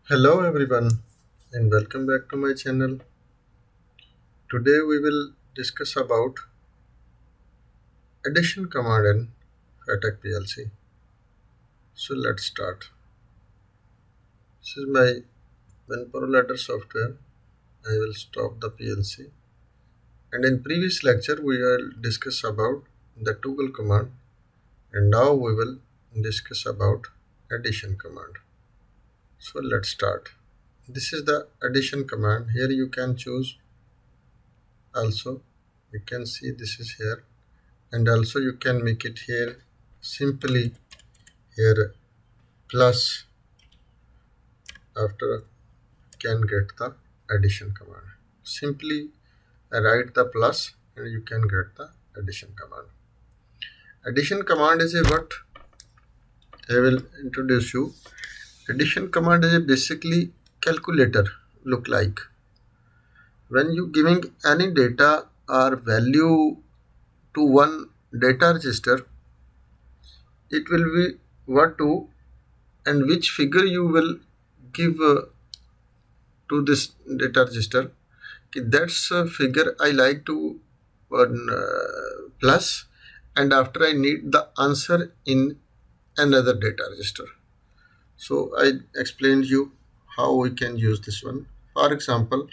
Hello everyone and welcome back to my channel. Today we will discuss about addition command in Fatek PLC. So let's start. This is my WinProLadder software. I will stop the PLC. And in previous lecture we will discuss about the toggle command, and now we will discuss about addition command. So let's start. This is the addition command. Here you can choose also. You can see this is here, and also you can make it here simply here plus. After can get the addition command, simply write the plus and you can get the addition command. Addition command is a what I will introduce you. Addition command is a basically calculator look like. When you giving any data or value to one data register, it will be what to and which figure you will give to this data register. Okay, that's a figure I like to plus, and after I need the answer in another data register. So I explained you how we can use this one. For example,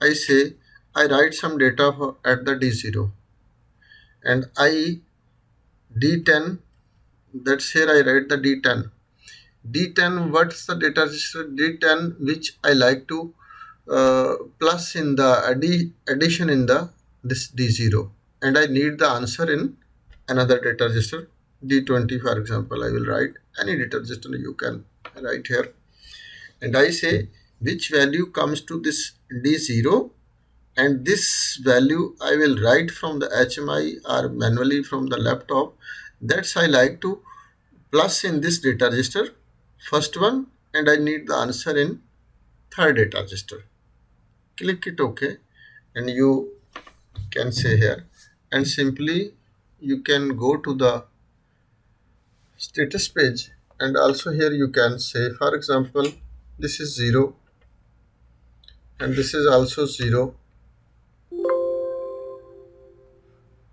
I say I write some data at the D0 and I D10, that's here I write the D10. D10, what's the data register D10 which I like to plus in the addition in the this D0, and I need the answer in another data register D20. For example, I will write any data register you can write here, and I say which value comes to this D0, and this value I will write from the HMI or manually from the laptop. That's I like to plus in this data register first one, and I need the answer in third data register. Click it OK, and you can say here, and simply you can go to the status page, and also here you can say, for example, this is 0 and this is also 0,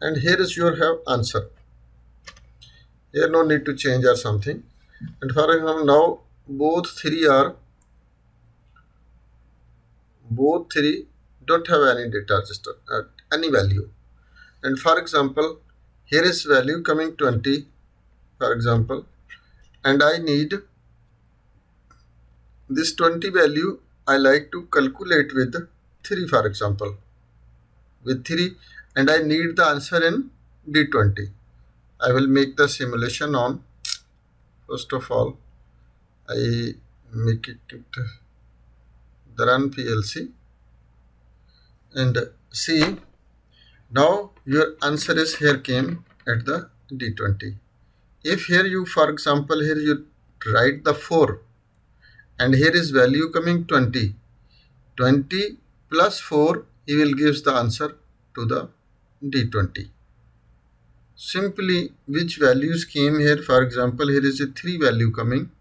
and here is your have answer. Here no need to change or something. And for example, now both three don't have any data register at any value. And for example, here is value coming 20, for example, and I need this 20 value I like to calculate with 3, for example, with 3, and I need the answer in D20. I will make the simulation on. First of all, I make it the run PLC, and see now your answer is here came at the D20. If here you, for example, here you write the 4, and here is value coming 20 plus 4, he will gives the answer to the D20. Simply which values came here, for example, here is a 3 value coming,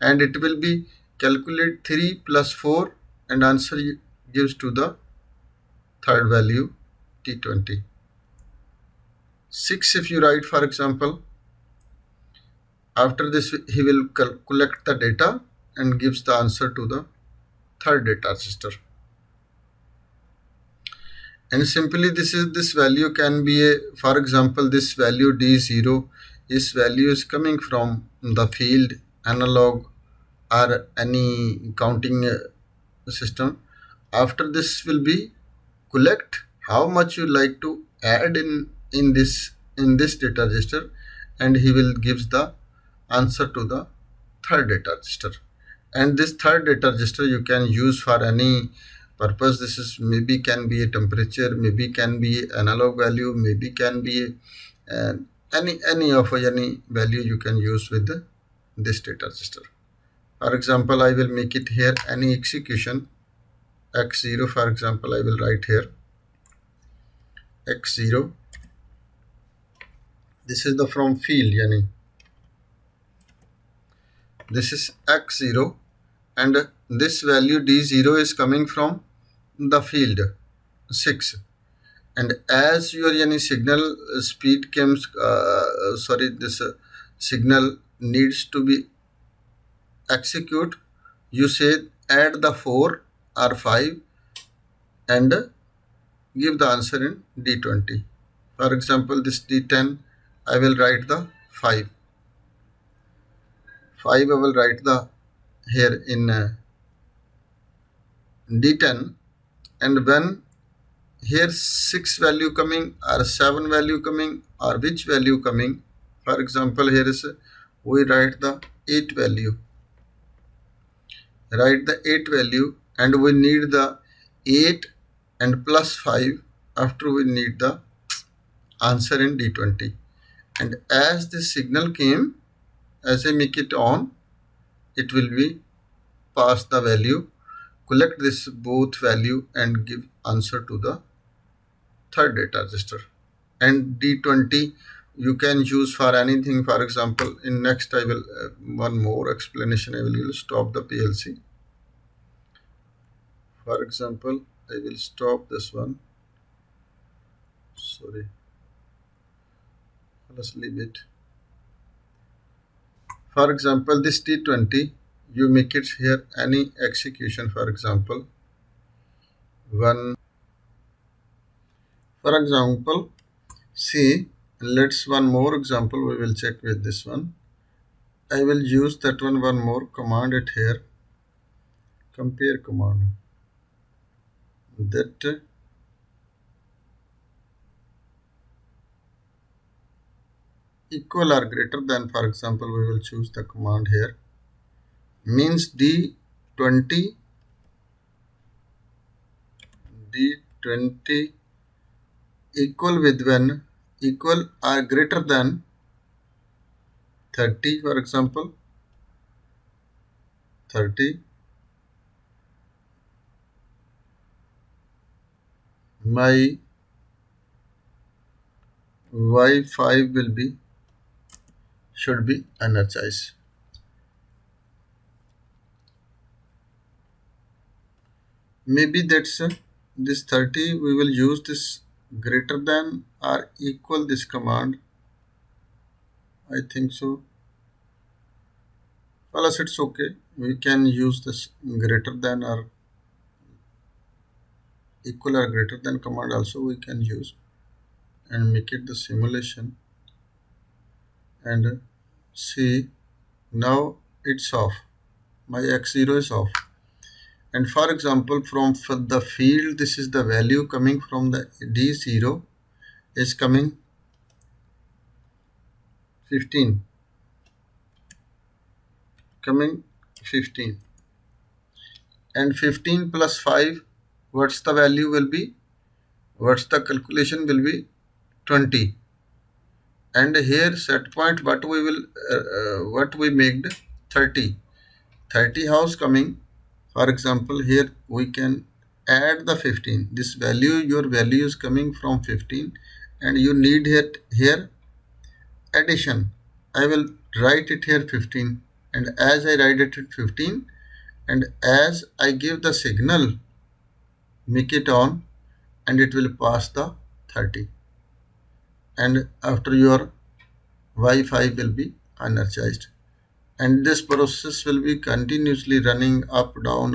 and it will be calculate 3 plus 4, and answer gives to the third value D20. 6 if you write, for example, after this he will collect the data and gives the answer to the third data register. And simply this value can be a, for example, this value D0, this value is coming from the field analog or any counting system. After this will be collect how much you like to add in this data register, and he will gives the answer to the third data register. And this third data register you can use for any purpose. This is maybe can be a temperature, maybe can be analog value, maybe can be any of any value you can use with this data register. For example, I will make it here any execution x0, for example, I will write here x0. This is the from field, yani this is x0, and this value D0 is coming from the field 6, and as your any signal speed comes this signal needs to be execute, you say add the 4 or 5 and give the answer in D20. For example, this D10 I will write the 5 I will write the here in D10, and when here 6 value coming or 7 value coming or which value coming, for example here is we write the 8 value, and we need the 8 and plus 5, after we need the answer in D20. And as the signal came, as I make it on, it will be pass the value, collect this both value and give answer to the third data register. And D20 you can use for anything. For example, in next I will one more explanation I will stop the PLC. For example, I will stop this one. Sorry, let's leave it. For example, this T20 you make it here any execution. For example, see, let's one more example we will check with this one. I will use that one more command it here, compare command, that equal or greater than. For example, we will choose the command here, means D20 equal with when equal or greater than 30. For example, 30, my Y5 will be should be energized. Maybe that's this 30 we will use this greater than or equal this command. I think so. Well, as it's okay, we can use this greater than or equal or greater than command also we can use, and make it the simulation and see now it's off, my X0 is off. And for example, from the field, this is the value coming from the D0 is coming 15, and 15 plus 5, what's the value will be, what's the calculation will be 20. And here set point what we will what we made 30 house coming. For example, here we can add the 15, this value, your value is coming from 15 and you need it here addition. I will write it here 15, and as I write it at 15 and as I give the signal, make it on, and it will pass the 30, and after your Wi-Fi will be energized. And this process will be continuously running up down.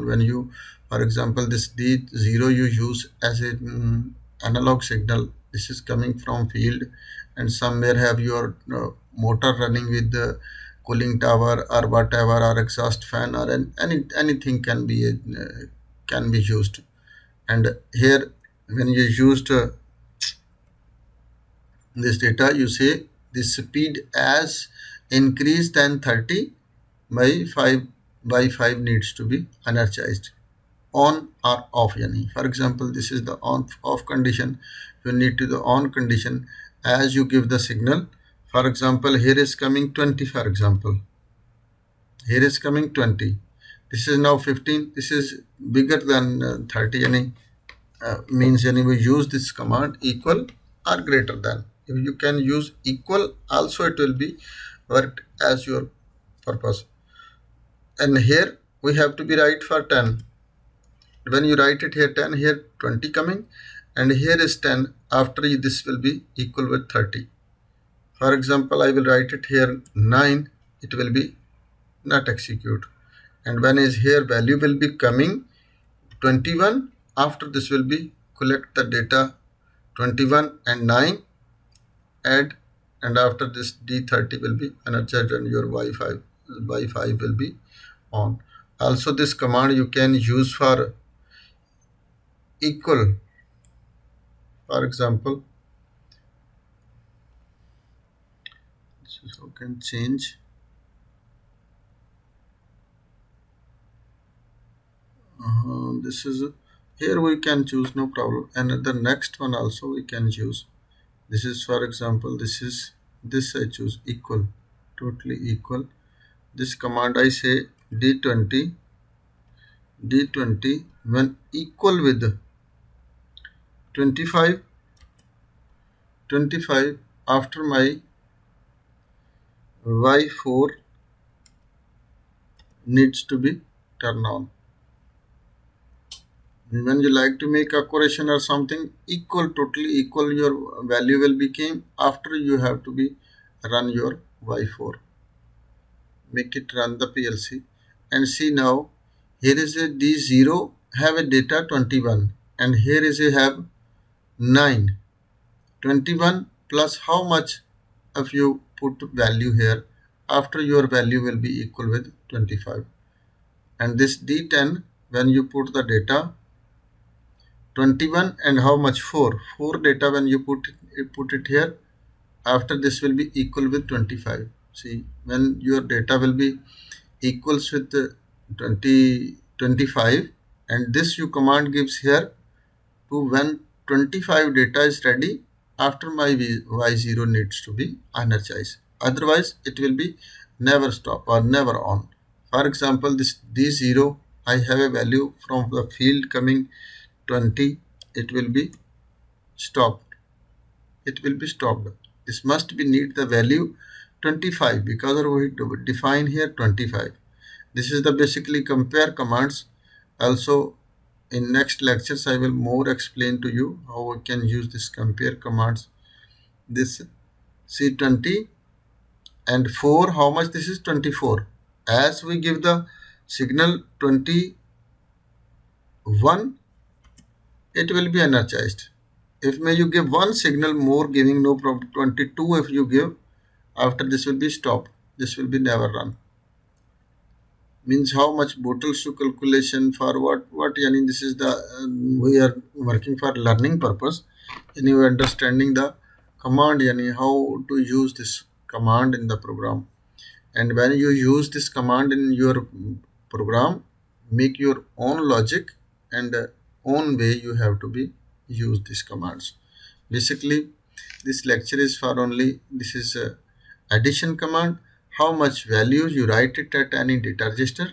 When you, for example, this D0 you use as an analog signal, this is coming from field, and somewhere have your motor running with the cooling tower or whatever, or exhaust fan, or anything can be used. And here when you used this data, you say this speed as increase than 30 by 5 needs to be energized, on or off. Yani. For example, this is the on off condition, you need to the on condition as you give the signal. For example, here is coming 20. For example, here is coming 20, this is now 15, this is bigger than 30. Yani, means we use this command equal or greater than. If you can use equal also, it will be worked as your purpose. And here we have to be write for 10. When you write it here 10, here 20 coming, and here is 10. After this will be equal with 30. For example, I will write it here 9. It will be not execute. And when is here value will be coming 21. After this will be collect the data 21 and 9 add, and after this D30 will be energized and your Wi-Fi will be on. Also this command you can use for equal. For example, this is how can change. This is here we can choose, no problem, and the next one also we can choose. This is, for example, this I choose equal, totally equal. This command I say D20 when equal with 25 after my Y4 needs to be turned on. When you like to make a correction or something, equal, totally equal, your value will become after you have to be run your Y4. Make it run the PLC and see now here is a D0 have a data 21 and here is a have 9. 21 plus how much if you put value here, after your value will be equal with 25. And this D10 when you put the data 21 and how much 4 data when you put it here, after this will be equal with 25. See, when your data will be equals with 25 and this you command gives here to when 25 data is ready, after my Y0 needs to be energized, otherwise it will be never stop or never on. For example, this D0 I have a value from the field coming 20, it will be stopped. This must be need the value 25 because we define here 25. This is the basically compare commands. Also in next lectures I will more explain to you how we can use this compare commands. This C20 and 4, how much this is 24. As we give the signal 21, it will be energized. If may you give one signal more giving, no problem. 22 if you give, after this will be stop. This will be never run. Means how much bottles to calculation for what yani this is the we are working for learning purpose, and you understanding the command yani how to use this command in the program. And when you use this command in your program, make your own logic and own way you have to be use these commands. Basically this lecture is for only this is addition command, how much value you write it at any data register,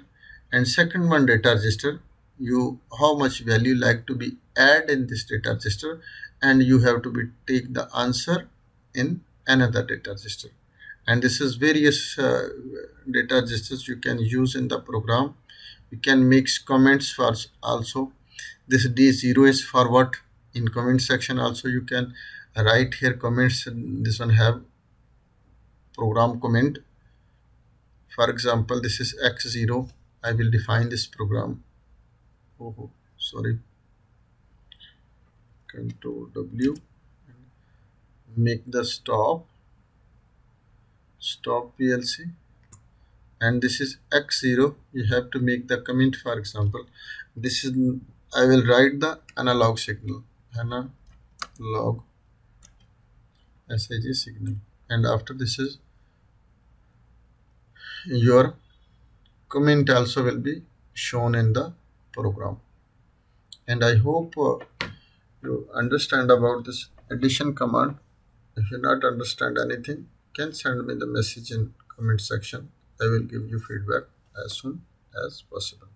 and second one data register you how much value like to be add in this data register, and you have to be take the answer in another data register. And this is various data registers you can use in the program. You can mix comments for also. This D0 is for what, in comment section also you can write here comments. This one have program comment. For example, this is X0. I will define this program. Control W. Make the stop PLC. And this is X0. You have to make the comment. For example, this is I will write the analog signal. Analog SIG signal. And after this is your comment also will be shown in the program. And I hope you understand about this addition command. If you not understand anything, can send me the message in comment section. I will give you feedback as soon as possible.